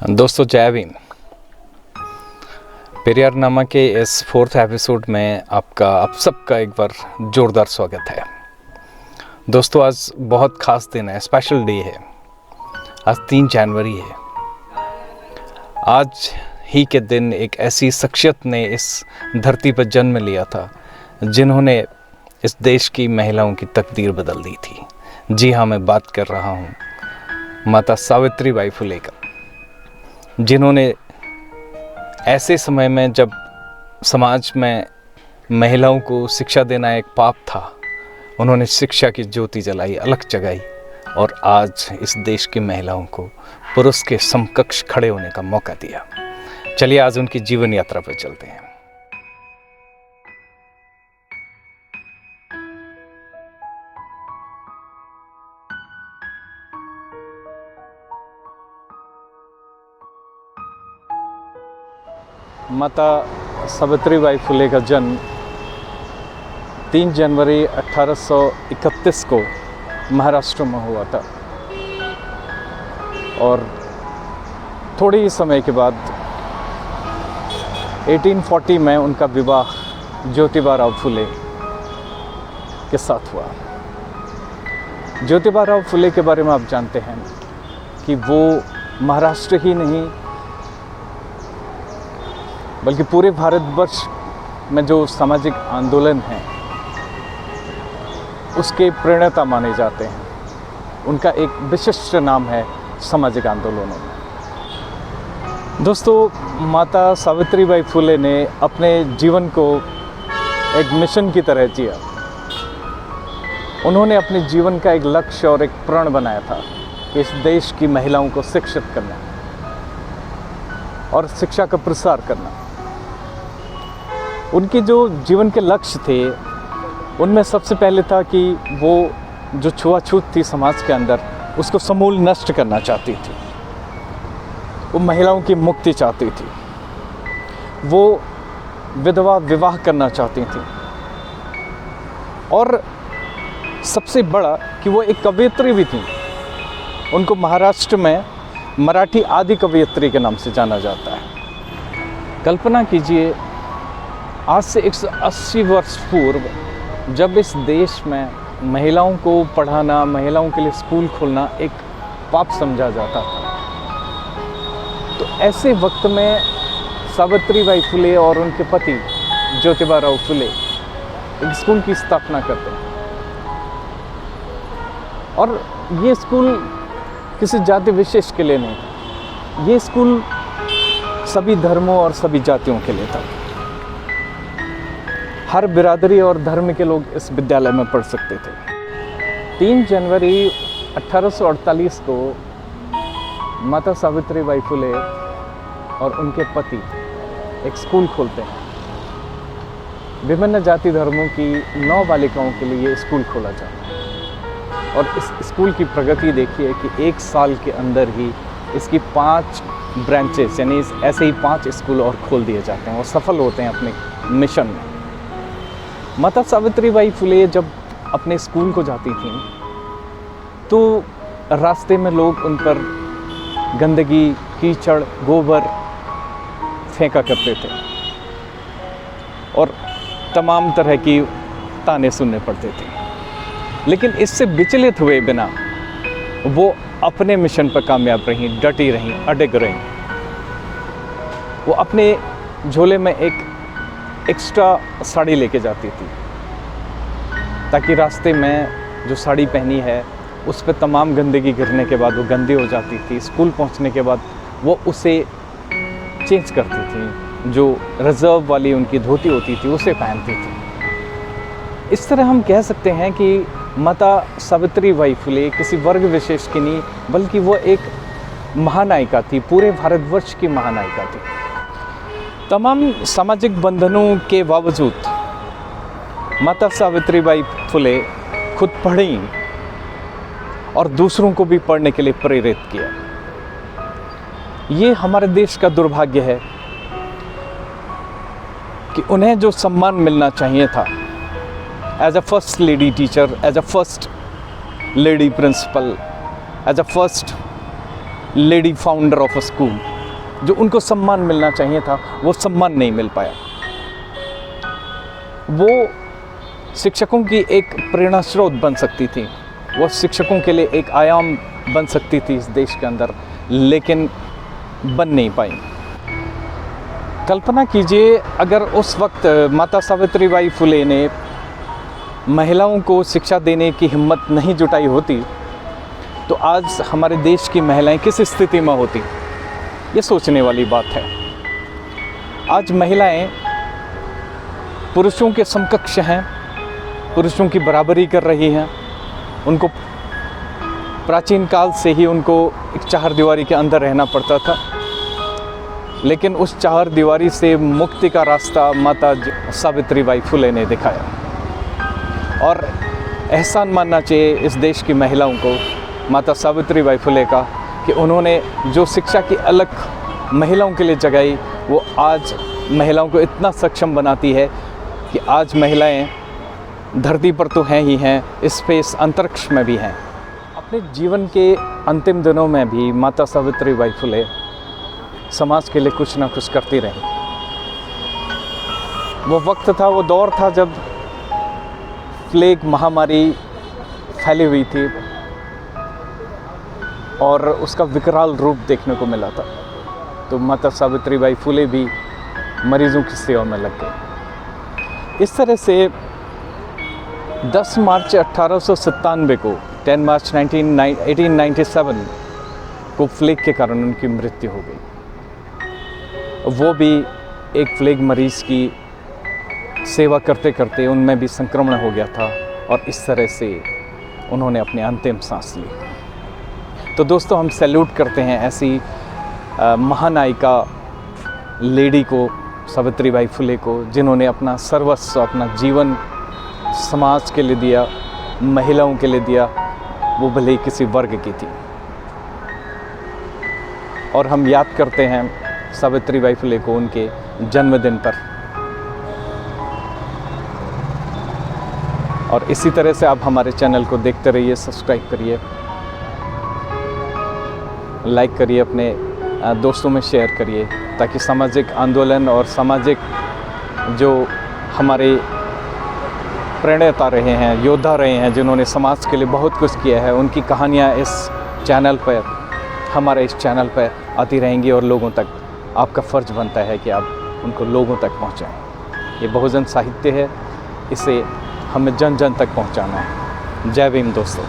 दोस्तों जय भीम। पेरियार नामा के इस 4th एपिसोड में आप सबका एक बार ज़ोरदार स्वागत है। दोस्तों आज बहुत ख़ास दिन है, स्पेशल डे है। आज 3 जनवरी है। आज ही के दिन एक ऐसी शख्सियत ने इस धरती पर जन्म लिया था जिन्होंने इस देश की महिलाओं की तकदीर बदल दी थी। जी हाँ, मैं बात कर रहा हूँ माता सावित्रीबाई फुले का, जिन्होंने ऐसे समय में जब समाज में महिलाओं को शिक्षा देना एक पाप था, उन्होंने शिक्षा की ज्योति जलाई, अलग जगाई और आज इस देश की महिलाओं को पुरुष के समकक्ष खड़े होने का मौका दिया। चलिए आज उनकी जीवन यात्रा पर चलते हैं। माता सावित्रीबाई फुले का जन्म 3 जनवरी 1831 को महाराष्ट्र में हुआ था और थोड़े ही समय के बाद 1840 में उनका विवाह ज्योतिबा फुले के साथ हुआ। ज्योतिबा फुले के बारे में आप जानते हैं कि वो महाराष्ट्र ही नहीं बल्कि पूरे भारतवर्ष में जो सामाजिक आंदोलन हैं उसके प्रणेता माने जाते हैं। उनका एक विशिष्ट नाम है सामाजिक आंदोलनों में। दोस्तों माता सावित्रीबाई फुले ने अपने जीवन को एक मिशन की तरह जिया। उन्होंने अपने जीवन का एक लक्ष्य और एक प्रण बनाया था कि इस देश की महिलाओं को शिक्षित करना और शिक्षा का प्रसार करना। उनके जो जीवन के लक्ष्य थे उनमें सबसे पहले था कि वो जो छुआछूत थी समाज के अंदर उसको समूल नष्ट करना चाहती थी। वो महिलाओं की मुक्ति चाहती थी। वो विधवा विवाह करना चाहती थी और सबसे बड़ा कि वो एक कवयित्री भी थी। उनको महाराष्ट्र में मराठी आदि कवयित्री के नाम से जाना जाता है। कल्पना कीजिए आज से 180 वर्ष पूर्व जब इस देश में महिलाओं को पढ़ाना, महिलाओं के लिए स्कूल खोलना एक पाप समझा जाता था, तो ऐसे वक्त में सावित्रीबाई फुले और उनके पति ज्योतिबा फुले एक स्कूल की स्थापना करते हैं। और ये स्कूल किसी जाति विशेष के लिए नहीं था, ये स्कूल सभी धर्मों और सभी जातियों के लिए था। हर बिरादरी और धर्म के लोग इस विद्यालय में पढ़ सकते थे। 3 जनवरी 1848 को माता सावित्रीबाई फुले और उनके पति एक स्कूल खोलते हैं। विभिन्न जाति धर्मों की 9 बालिकाओं के लिए ये स्कूल खोला जाता है और इस स्कूल की प्रगति देखिए कि 1 साल के अंदर ही इसकी 5 ब्रांचेस यानी ऐसे ही 5 स्कूल और खोल दिए जाते हैं और सफल होते हैं अपने मिशन में। माता सावित्रीबाई फुले जब अपने स्कूल को जाती थीं तो रास्ते में लोग उन पर गंदगी, कीचड़, गोबर फेंका करते थे और तमाम तरह की ताने सुनने पड़ते थे। लेकिन इससे विचलित हुए बिना वो अपने मिशन पर कामयाब रहीं, डटी रहीं, अड़ग रहीं। वो अपने झोले में एक एक्स्ट्रा साड़ी लेके जाती थी ताकि रास्ते में जो साड़ी पहनी है उस पर तमाम गंदगी गिरने के बाद वो गंदी हो जाती थी। स्कूल पहुंचने के बाद वो उसे चेंज करती थी, जो रिजर्व वाली उनकी धोती होती थी उसे पहनती थी। इस तरह हम कह सकते हैं कि माता सावित्रीबाई फुले किसी वर्ग विशेष की नहीं बल्कि वो एक महानायिका थी, पूरे भारतवर्ष की महानायिका थी। तमाम सामाजिक बंधनों के बावजूद माता सावित्रीबाई फुले खुद पढ़ी और दूसरों को भी पढ़ने के लिए प्रेरित किया। ये हमारे देश का दुर्भाग्य है कि उन्हें जो सम्मान मिलना चाहिए था as a first lady teacher, as a first lady principal, as a first lady founder of a school, जो उनको सम्मान मिलना चाहिए था वो सम्मान नहीं मिल पाया। वो शिक्षकों की एक प्रेरणा स्रोत बन सकती थी, वो शिक्षकों के लिए एक आयाम बन सकती थी इस देश के अंदर, लेकिन बन नहीं पाई। कल्पना कीजिए अगर उस वक्त माता सावित्रीबाई फुले ने महिलाओं को शिक्षा देने की हिम्मत नहीं जुटाई होती तो आज हमारे देश की महिलाएं किस स्थिति में होती, ये सोचने वाली बात है। आज महिलाएं पुरुषों के समकक्ष हैं, पुरुषों की बराबरी कर रही हैं। उनको प्राचीन काल से ही उनको एक चारदीवारी के अंदर रहना पड़ता था, लेकिन उस चारदीवारी से मुक्ति का रास्ता माता सावित्रीबाई फुले ने दिखाया। और एहसान मानना चाहिए इस देश की महिलाओं को माता सावित्रीबाई फुले का कि उन्होंने जो शिक्षा की अलग महिलाओं के लिए जगाई, वो आज महिलाओं को इतना सक्षम बनाती है कि आज महिलाएं धरती पर तो हैं ही हैं, स्पेस अंतरिक्ष में भी हैं। अपने जीवन के अंतिम दिनों में भी माता सावित्रीबाई फुले समाज के लिए कुछ ना कुछ करती रही। वो वक्त था, वो दौर था जब प्लेग महामारी फैली हुई थी और उसका विकराल रूप देखने को मिला था। तो माता सावित्रीबाई फुले भी मरीजों की सेवा में लग गई। इस तरह से 10 मार्च 1897 को 10 मार्च 1897 को प्लेग के कारण उनकी मृत्यु हो गई। वो भी एक प्लेग मरीज़ की सेवा करते करते उनमें भी संक्रमण हो गया था और इस तरह से उन्होंने अपनी अंतिम सांस ली। तो दोस्तों, हम सैल्यूट करते हैं ऐसी महानायिका लेडी को, सावित्रीबाई फुले को, जिन्होंने अपना सर्वस्व, अपना जीवन समाज के लिए दिया, महिलाओं के लिए दिया, वो भले ही किसी वर्ग की थी। और हम याद करते हैं सावित्रीबाई फुले को उनके जन्मदिन पर। और इसी तरह से आप हमारे चैनल को देखते रहिए, सब्सक्राइब करिए, लाइक करिए, अपने दोस्तों में शेयर करिए, ताकि सामाजिक आंदोलन और सामाजिक जो हमारे प्रेरणा रहे हैं, योद्धा रहे हैं, जिन्होंने समाज के लिए बहुत कुछ किया है, उनकी कहानियाँ इस चैनल पर, हमारे इस चैनल पर आती रहेंगी और लोगों तक आपका फ़र्ज़ बनता है कि आप उनको लोगों तक पहुँचाएँ। ये बहुजन साहित्य है, इसे हमें जन जन तक पहुँचाना है। जय भीम दोस्तों।